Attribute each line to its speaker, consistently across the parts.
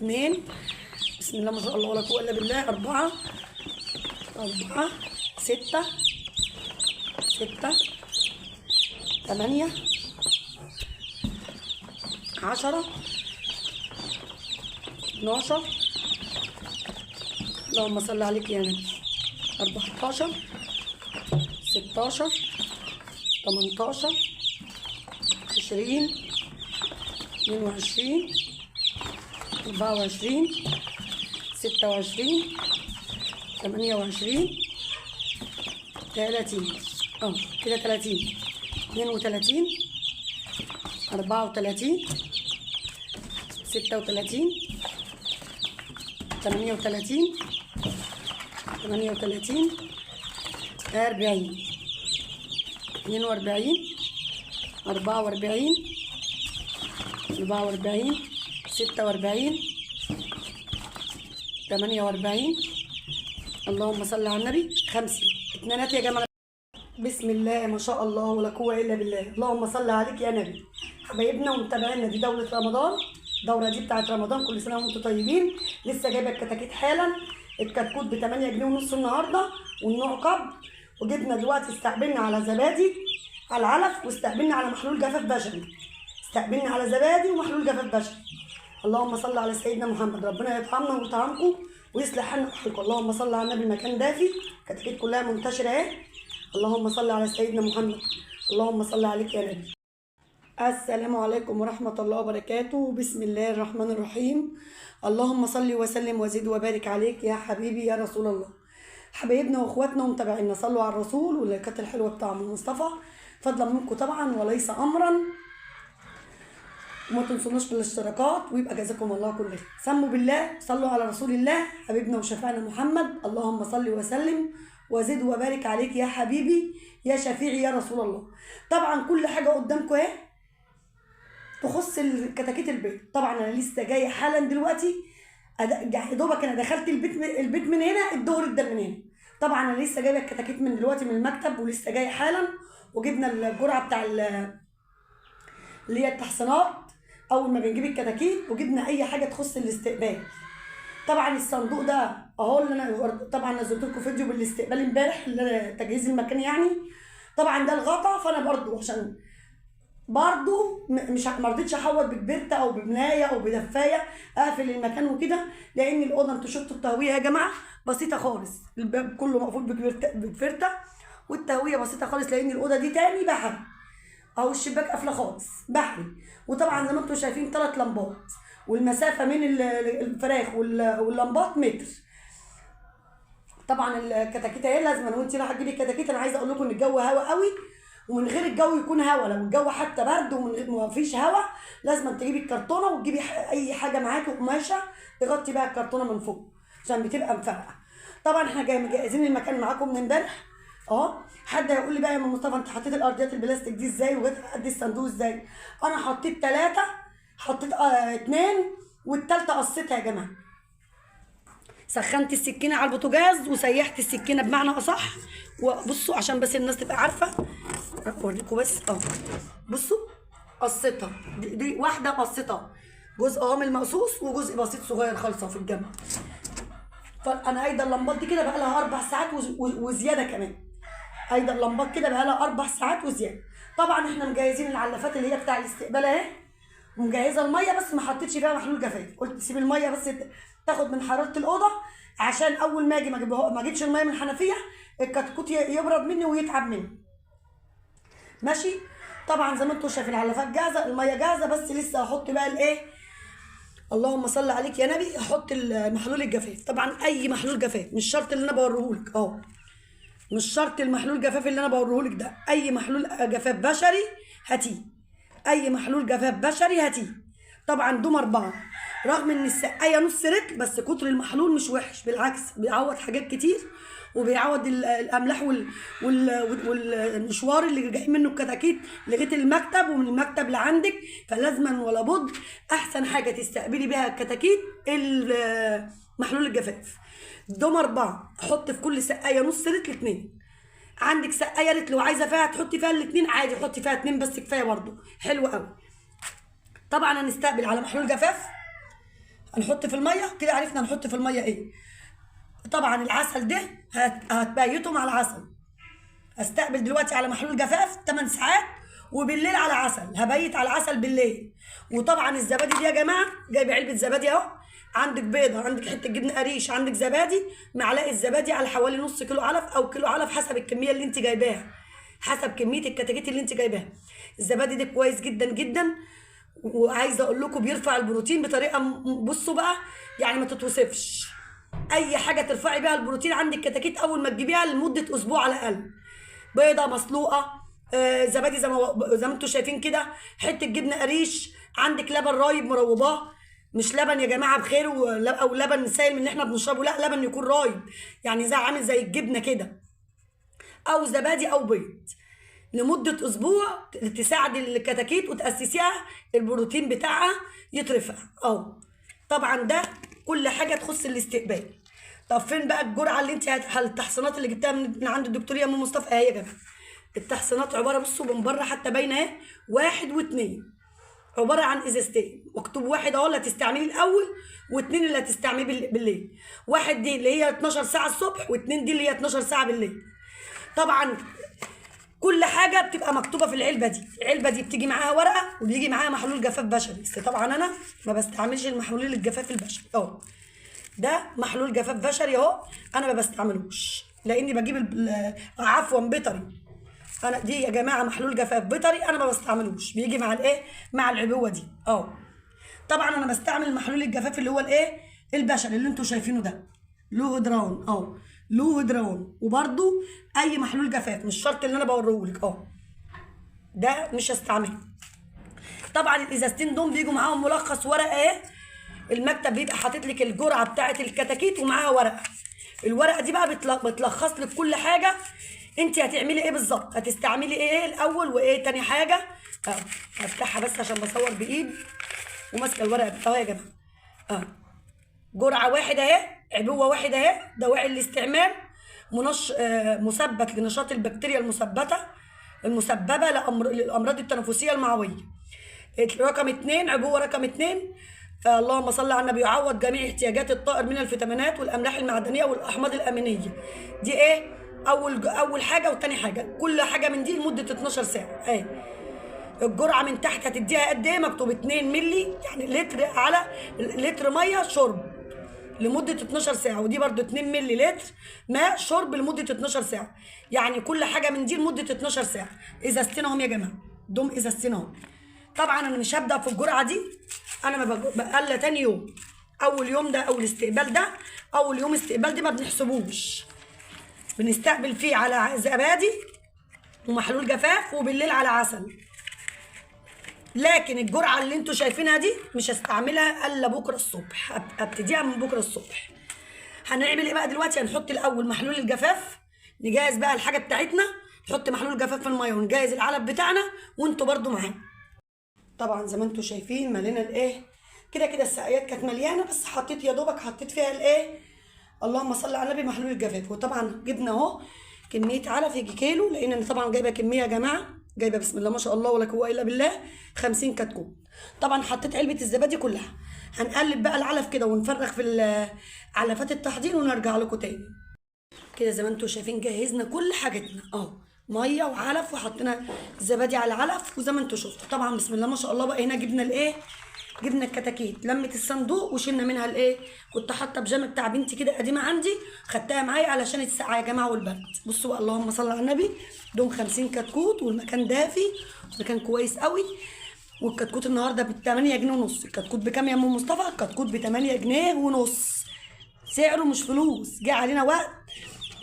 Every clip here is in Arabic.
Speaker 1: 2. بسم الله ما شاء الله ولا قوة الا بالله. 4 6 8 10 12. اللهم صل عليك يا نبي. 14 16 18 20 22 24 26 28 30. كده 30 32 34 36 38 38 40 42 44 46 48. اللهم صل على النبي. 5 اتنينات يا جماعه. بسم الله ما شاء الله ولا قوه الا بالله. اللهم صل عليك يا نبي. حبايبنا ومتابعينا، دي دوره رمضان. الدوره دي بتاعت رمضان، كل سنه وانتم طيبين. لسه جايبه الكتاكيت حالا. الكتكوت ب 8 جنيه ونص النهارده، والنوع قبض. وجبنا دلوقتي استقبلنا على زبادي على العلف، واستقبلنا على محلول جفاف بشري. استقبلنا على زبادي ومحلول جفاف بشري. اللهم صل على سيدنا محمد. ربنا يطعمنا ويطعمكم ويصلح حالنا وحالكم. اللهم صل على النبي. المكان دافي، الكتاكيت كلها منتشره اهي. اللهم صل على سيدنا محمد. اللهم صل عليك يا نبي. السلام عليكم ورحمة الله وبركاته. بسم الله الرحمن الرحيم. اللهم صل وسلم وزد وبارك عليك يا حبيبي يا رسول الله. حبايبنا واخواتنا ومتابعينا، صلوا على الرسول واللايكات الحلوه بتاع ام مصطفى، فضلا منكم طبعا وليس امرا. وما تنسوناش بالاشتراكات، ويبقى جزاكم الله كل خير. سموا بالله، صلوا على رسول الله حبيبنا وشفيعنا محمد. اللهم صل وسلم وزد وبارك عليك يا حبيبي يا شفيعي يا رسول الله. طبعا كل حاجه قدامكم اهي تخص الكتاكيت البيض. طبعا انا لسه جايه حالا دلوقتي، يا دوبك انا دخلت البيت من هنا، الظهر ادى من هنا. طبعا انا لسه جايبه الكتاكيت من دلوقتي من المكتب، ولسه جايه حالا. وجبنا الجرعه بتاع اللي هي التحصينات اول ما بنجيب الكتاكيت، وجبنا اي حاجه تخص الاستقبال. طبعا الصندوق ده اهو اللي انا طبعا نزلت لكم فيديو بالاستقبال امبارح، تجهيز المكان يعني. طبعا ده الغطا، فانا برضو عشان برضو مش مرضتش احوط بكبرته او ببنايه او بدفايه اقفل المكان وكده، لان الاوضه انتوا شفتوا التهويه يا جماعه بسيطه خالص. الباب كله مقفول بكبرته، والتهويه بسيطه خالص، لان الاوضه دي تاني بحري او الشباك قافله خالص بحري. وطبعا زي ما انتوا شايفين 3 لمبات، والمسافه من الفراخ واللمبات متر. طبعا الكتاكيت اهي لازم، وانت رايحه تجيبي الكتاكيت انا عايزه اقول لكم ان الجو هوا قوي، ومن غير الجو يكون هوا. لو الجو حتى برد ومن غير ما فيش هوا، لازم تجيبي الكرتونه وتجيبي اي حاجه معاكي قماشه تغطي بقى الكرتونه من فوق عشان بتبقى مفرقعه. طبعا احنا مجهزين المكان معاكم من امبارح. حد هيقول لي بقى يا ام مصطفى انت حطيت الارضيات البلاستيك دي ازاي وجت قد الصندوق ازاي؟ انا حطيت 3، حطيت 2، والثالثه قصيتها يا جماعه. سخنت السكينه على البوتاجاز وسيحت السكينه بمعنى اصح. وبصوا عشان بس الناس تبقى عارفه، اوريكم بس بصوا قصتها دي واحده قصتها جزء من المقصوص وجزء بسيط صغير خالصه في الجنب. فانا هيدا اللمبات دي كده بقى لها 4 ساعات وزياده كمان. هيدا اللمبات كده بقى لها 4 ساعات وزياده. طبعا احنا مجهزين العلافات اللي هي بتاع الاستقبال اهي، ومجهزه الميه بس ما حطيتش فيها محلول جفاف. قلت سيب الميه بس تاخد من حراره الاوضه، عشان اول ما اجي ما اجيبش الميه من الحنفيه الكتكوت يبرد مني ويتعب مني. ماشي. طبعا زي ما انتم شايفين العلافات جاهزه، الميه جاهزه، بس لسه هحط بقى الايه، اللهم صل عليك يا نبي، احط المحلول الجفاف. طبعا اي محلول جفاف، مش شرط اللي انا بوريهولك مش شرط المحلول الجفاف اللي انا بوريهولك ده، اي محلول جفاف بشري هاتيه، اي محلول جفاف بشري هاتيه. طبعا دوم 4، رغم ان السقايه نص رتل، بس كتر المحلول مش وحش، بالعكس بيعوض حاجات كتير، وبيعوض الاملاح والمشوار اللي جاي منه الكتاكيت لغايه المكتب، ومن المكتب لعندك. فلازما ولا بد احسن حاجه تستقبلي بيها الكتاكيت محلول الجفاف. دوم 4 حط في كل سقايه نص رتل 2. عندك سقايه رتل وعايزه فيها تحطي فيها ال2 عادي، حطي فيها 2 بس كفايه برضو، حلو قوي. طبعا هنستقبل على محلول جفاف هنحط في الميه كده، عرفنا نحط في الميه ايه. طبعا العسل ده هتبيته مع العسل. هستقبل دلوقتي على محلول جفاف 8 ساعات، وبالليل على عسل، هبيت على العسل بالليل. وطبعا الزبادي دي يا جماعه، جايبه علبه زبادي اهو، عندك بيضه، عندك حته جبنه قريش، عندك زبادي، معلقه زبادي على حوالي نص كيلو علف او كيلو علف حسب الكميه اللي انت جايباها، حسب كميه الكتاكيت اللي انت جايباها. الزبادي ده كويس جدا جدا، وعايزه اقول لكم بيرفع البروتين بطريقه بصوا بقى يعني ما تتوصفش. اي حاجه ترفعي بيها البروتين عند الكتاكيت اول ما تجيبيها لمده اسبوع على الاقل. بيضه مسلوقه، زبادي زي ما انتم شايفين كده، حته جبنه قريش، عندك لبن رايب مروباه، مش لبن يا جماعه بخير او لبن سائل من اللي احنا بنشربه، لا لبن يكون رايب، يعني زي عامل زي الجبنه كده، او زبادي او بيض، لمده اسبوع تساعد الكتاكيت وتاسسيها البروتين بتاعها يترفع. طبعا ده كل حاجه تخص الاستقبال. طب فين بقى الجرعه اللي انت التحصينات اللي جبتها من عند الدكتور يا ام مصطفى اهي يا جماعه. التحصينات عباره، بصوا من بره حتى باينه اهي، 1 و2، عباره عن ازازتين، مكتوب 1 اهو اللي هتستعمليه الاول، و2 اللي هتستعمليه بالليل. 1 دي اللي هي 12 ساعه الصبح، و2 دي اللي هي 12 ساعه بالليل. طبعا كل حاجه بتبقى مكتوبه في العلبه دي. العلبه دي بتيجي معاها ورقه وبيجي معاها محلول جفاف بشري، بس طبعا انا ما بستعملش المحلول الجفاف البشري ده محلول جفاف بشري اهو، انا ما بستعملوش لاني بجيب عفوا بيطري. انا دي يا جماعه محلول جفاف بيطري انا ما بستعملوش، بيجي مع الايه، مع العبوه دي. طبعا انا بستعمل المحلول الجفاف اللي هو الايه البشري اللي انتوا شايفينه ده، له هيدرون له هيدرون. وبرده اي محلول جفاف مش شرط اللي انا بوريهولك ده مش هستعمله. طبعا الازازتين دول بيجوا معاهم ملخص ورقه اهي، المكتب بيبقى حاطط لك الجرعه بتاعه الكتاكيت ومعاها ورقه. الورقه دي بقى بتلخص لك كل حاجه انت هتعملي ايه بالظبط، هتستعملي ايه الاول وايه تاني حاجه. هفتحها بس عشان بصور بايد وماسكه الورقه اهو يا جماعه. جرعه واحده اهي، عبوه واحده اهي، دواعي الاستعمال، مثبت لنشاط البكتيريا المسببه للامراض التنفسيه المعويه. رقم 2، عبوه رقم 2، اللهم صل على النبي، يعوض جميع احتياجات الطائر من الفيتامينات والاملاح المعدنيه والاحماض الامينيه. دي ايه اول حاجه، وتاني حاجه كل حاجه من دي لمده 12 ساعه. الجرعه من تحت هتديها قد ايه، مكتوب 2 مللي، يعني لتر على لتر ميه شرب لمده 12 ساعه، ودي برده 2 مللي لتر ماء شرب لمده 12 ساعه، يعني كل حاجه من دي لمده 12 ساعه. ازازتين اهم يا جماعه، دول ازازتين اهم. طبعا انا مش هبدا في الجرعه دي، انا ما بقى تاني يوم. اول يوم ده او الاستقبال ده، اول يوم استقبال دي ما بنحسبوش، بنستقبل فيه على زبادي ومحلول جفاف، وبالليل على عسل. لكن الجرعه اللي انتوا شايفينها دي مش هستعملها الا بكره الصبح، ابتديها من بكره الصبح. هنعمل ايه بقى دلوقتي؟ هنحط الاول محلول الجفاف، نجهز بقى الحاجه بتاعتنا، نحط محلول الجفاف في الميه ونجهز العلب بتاعنا، وانتوا برده معانا. طبعا زي ما انتوا شايفين ملينا الايه كده السقايات كانت مليانه، بس حطيت يا دوبك حطيت فيها الايه، اللهم صل على النبي، محلول الجفاف. وطبعا جبنا اهو كميه علف يجي كيلو، لان انا طبعا جايبه كميه يا جماعه، جايبه بسم الله ما شاء الله ولا قوه الا بالله 50 كتكوت. طبعا حطيت علبه الزبادي كلها. هنقلب بقى العلف كده ونفرغ في علفات التحضير ونرجع لكم تاني. كده زي ما انتوا شايفين جهزنا كل حاجتنا ميه وعلف، وحطينا الزبادي على العلف، وزي ما انتوا شفتوا طبعا بسم الله ما شاء الله بقى هنا جبنا الايه، جبنا الكتاكيت، لمت الصندوق وشلنا منها الايه، كنت حاطه بيجامه بتاع بنتي كده قديمه عندي، خدتها معايا علشان السقعه يا جماعه والبرد. بصوا بقى اللهم صل على النبي، دول 50 كتكوت، والمكان دافي، المكان كويس قوي. والكتكوت النهارده ب 8 جنيه ونص. الكتكوت بكام يا ام مصطفى؟ الكتكوت ب 8 جنيه ونص، سعره مش فلوس. جه علينا وقت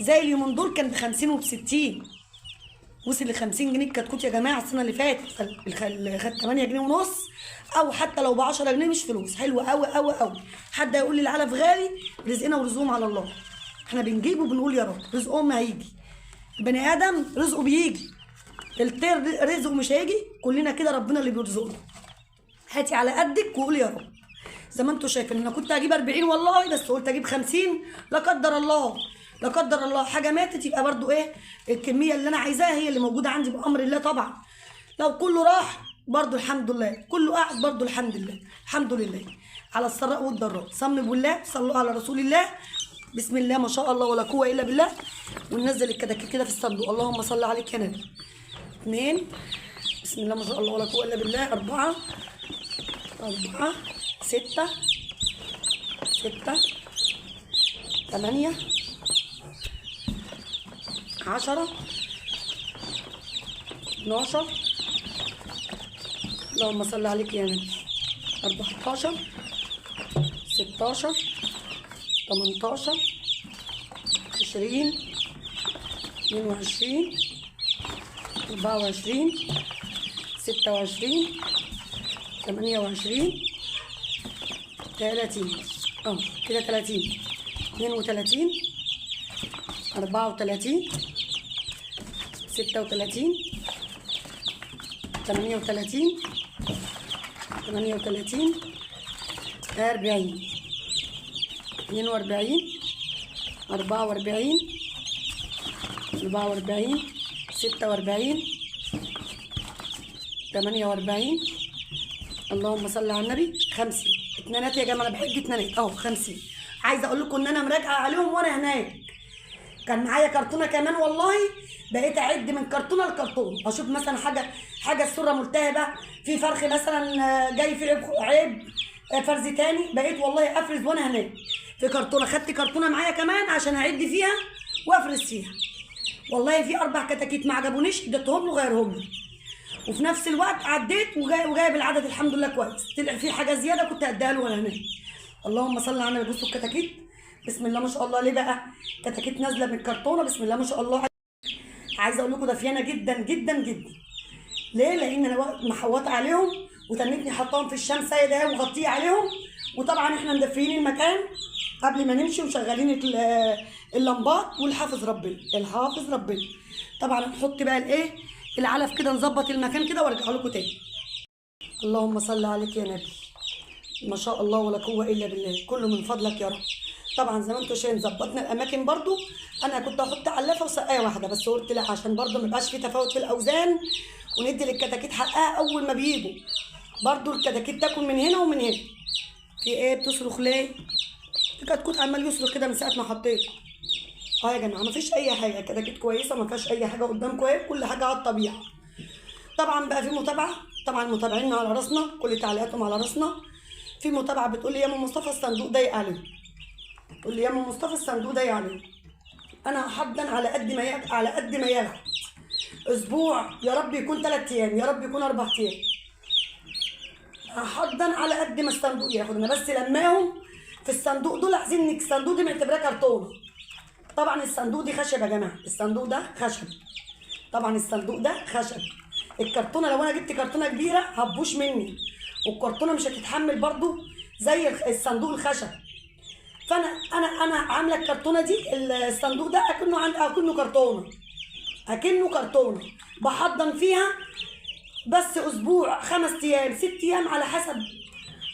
Speaker 1: زي اليومين دول كان ب 50 وب 60، وصل ل 50 جنيه الكتكوت يا جماعه السنه اللي فاتت. اللي خد 8 جنيه ونص او حتى لو ب 10 جنيه مش فلوس، حلوه قوي قوي قوي. حد هيقول لي العلف غالي، رزقنا ورزقهم على الله، احنا بنجيب وبنقول يا رب رزقهم هيجي. البني ادم رزقه بيجي، الطير رزقه مش هيجي، كلنا كده ربنا اللي بيرزقنا. هاتي على قدك وقولي يا رب. زي ما انتوا شايفين انا كنت هجيب 40 والله، بس قلت اجيب 50، لا قدر الله لا قدر الله حاجه ماتت، يبقى برضو ايه الكميه اللي انا عايزاها هي اللي موجوده عندي بامر الله. طبعا لو كله راح برضو الحمد لله، كله قاعد برضو الحمد لله الحمد لله. على السراء والضراء. صم بالله، صلوا على رسول الله. بسم الله ما شاء الله ولا قوه الا بالله. وننزل الكتاكيت كده في الصندوق. اللهم صل عليك يا نبي. 2 بسم الله ما شاء الله ولا قوه الا بالله. 4 6 8 10 12 اللهم صل عليك يا نبي. 14 16 18 20 22 24 26 28 30 كده 30 32 34 36 38 38 40 42 44 46 48 اللهم صل على النبي. 50 اتنينات يا جماعه، انا بحج اتنينات 50. عايزه اقول لكم ان انا مراجعه عليهم وانا هناك. كان معايا كرتونه كمان والله، بقيت اعد من كرتونه لكرتونه، اشوف مثلا حاجه الصوره ملتهبه، في فرخ مثلا جاي في عيب فرز تاني، بقيت والله افرز وانا هناك في كرتونه. خدت كرتونه معايا كمان عشان اعد فيها وافرز فيها. والله في 4 كتاكيت ما عجبونيش اديتهم له غيرهم لي، وفي نفس الوقت عديت وجايب العدد الحمد لله كويس. طلع في حاجه زياده كنت هديها له وانا هناك. اللهم صل على النبي. بصوا الكتاكيت بسم الله ما شاء الله. ليه بقى؟ كتاكيت نازله من الكرتونه بسم الله ما شاء الله. عايزه اقول لكم دافيانه جدا جدا جدا. ليه؟ لان انا محوطه عليهم وتنتني حطاهم في الشمس ده ومغطيه عليهم. وطبعا احنا مدفيين المكان قبل ما نمشي ومشغلين اللمبات والحافظ ربنا الحافظ ربنا. طبعا نحط بقى الايه العلف كده، نظبط المكان كده وارجع لكم تاني. اللهم صل عليك يا نبي. ما شاء الله ولا قوه الا بالله، كله من فضلك يا رب. طبعا زي ما انتم شايفين ظبطنا الاماكن برضو. انا كنت احط علافه وسقايه واحده بس، قلت لا عشان برضو ما يبقاش في تفاوت في الاوزان، وندي للكتاكيت حقها اول ما بيجوا. برضو الكتاكيت تاكل من هنا ومن هنا. في ايه بتصرخ ليه؟ الكتكوت عمال يصرخ كده من ساعه ما حطيته. يا جماعه ما فيش اي حاجه، الكتاكيت كويسه ما فيهاش اي حاجه قدامكم اهي، كل حاجه على الطبيعه. طبعا بقى في متابعه، طبعا متابعيننا على راسنا، كل تعليقاتهم على راسنا. في متابعه بتقول لي يا ام مصطفى الصندوق ضيق عليهم. تقول لي يا ام مصطفى الصندوق ضيق عليهم. انا هحضن على قد ما ياخد اسبوع، يا رب يكون 3 ايام، يا رب يكون 4 ايام. هحضن على قد ما الصندوق ياخد. انا بس لماهم في الصندوق دول، عايزين انك الصندوق دي معتبراه كرتونه. طبعا الصندوق دي خشب يا جماعه، الصندوق ده خشب. طبعا الصندوق ده خشب. الكرتونه لو انا جبت كرتونه كبيره هتبوش مني، والكرتونه مش هتتحمل برضو زي الصندوق الخشب. فانا عامله الكرتونه دي، الصندوق ده اكنه كرتونه بحضن فيها بس اسبوع 5 ايام 6 ايام على حسب.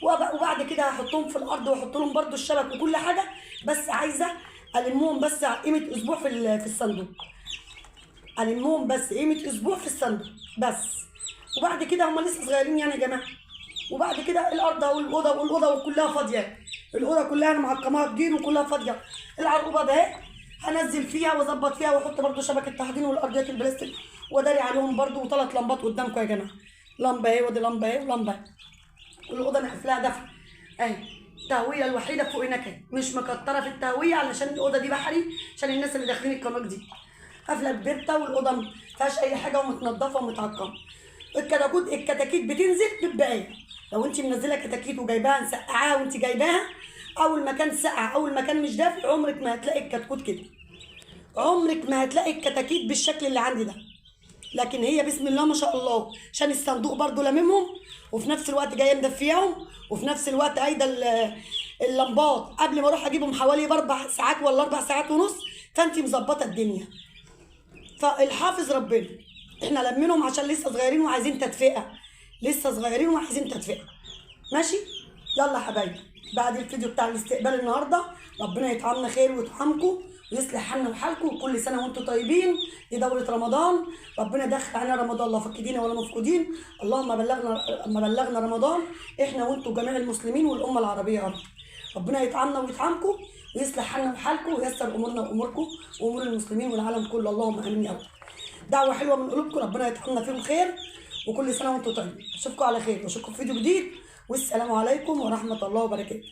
Speaker 1: وبعد كده هحطهم في الارض واحط لهم برضو الشبك وكل حاجه، بس عايزه المهم بس قيمه اسبوع في الصندوق. المهم بس قيمه اسبوع في الصندوق بس. وبعد كده هم لسه صغيرين يعني يا جماعه. وبعد كده الارض والاوضه كلها فاضيه. الاوضه كلها انا معقماها كتير وكلها فاضيه. العرقوبه ده هنزل فيها واظبط فيها واحط برضو شبكه تحضير والارضيات البلاستيك واداري عليهم برضو. و3 لمبات قدامكم يا جماعه، لمبه اهي ودي لمبه اهي ولمبه اهي. والاوضه انا قافلاها دفع اهي. التهويه الوحيده فوق هناك اهي، مش مكتره في التهويه علشان الاوضه دي بحري، عشان الناس اللي داخلين القناه دي. قافله كبيرته والاوضه ما فيهاش اي حاجه ومتنضفه ومتعقمه. الكتاكيت بتنزل بتبقى لو انت منزله كتاكيت وجايباها مسقعاها وانت جايباها، اول ما كان سقع اول ما كان مش دافي عمرك ما هتلاقي الكتكوت كده، عمرك ما هتلاقي الكتاكيت بالشكل اللي عندي ده. لكن هي بسم الله ما شاء الله عشان الصندوق برضو لاممهم، وفي نفس الوقت جايه مدفياهم، وفي نفس الوقت قايده اللمبات قبل ما اروح اجيبهم حوالي ب4 ساعات ولا 4 ساعات ونص، فانت مظبطه الدنيا. فالحافظ ربنا. احنا لمينهم عشان لسه صغيرين وعايزين تدفئه، لسه صغيرين وعايزين تدفئه. ماشي؟ يلا يا حبايبي، بعد الفيديو بتاع الاستقبال النهارده ربنا يطعمنا خير ويطعمكم ويصلح حالنا وحالكم. وكل سنه وانتم طيبين. دي دوره رمضان، ربنا دخل علينا رمضان لا فاقدين ولا مفقودين. اللهم بلغنا رمضان احنا وانتم جميع المسلمين والامه العربيه يا رب. ربنا يطعمنا ويطعمكم ويصلح حالنا وحالكم وييسر امورنا واموركم وامور المسلمين والعالم كله. اللهم امين يا رب. دعوه حلوه من قلوبكم، ربنا يطعمنا فيهم خير. وكل سنه وانتم طيبين. اشوفكم على خير واشوفكم في فيديو جديد. والسلام عليكم ورحمه الله وبركاته.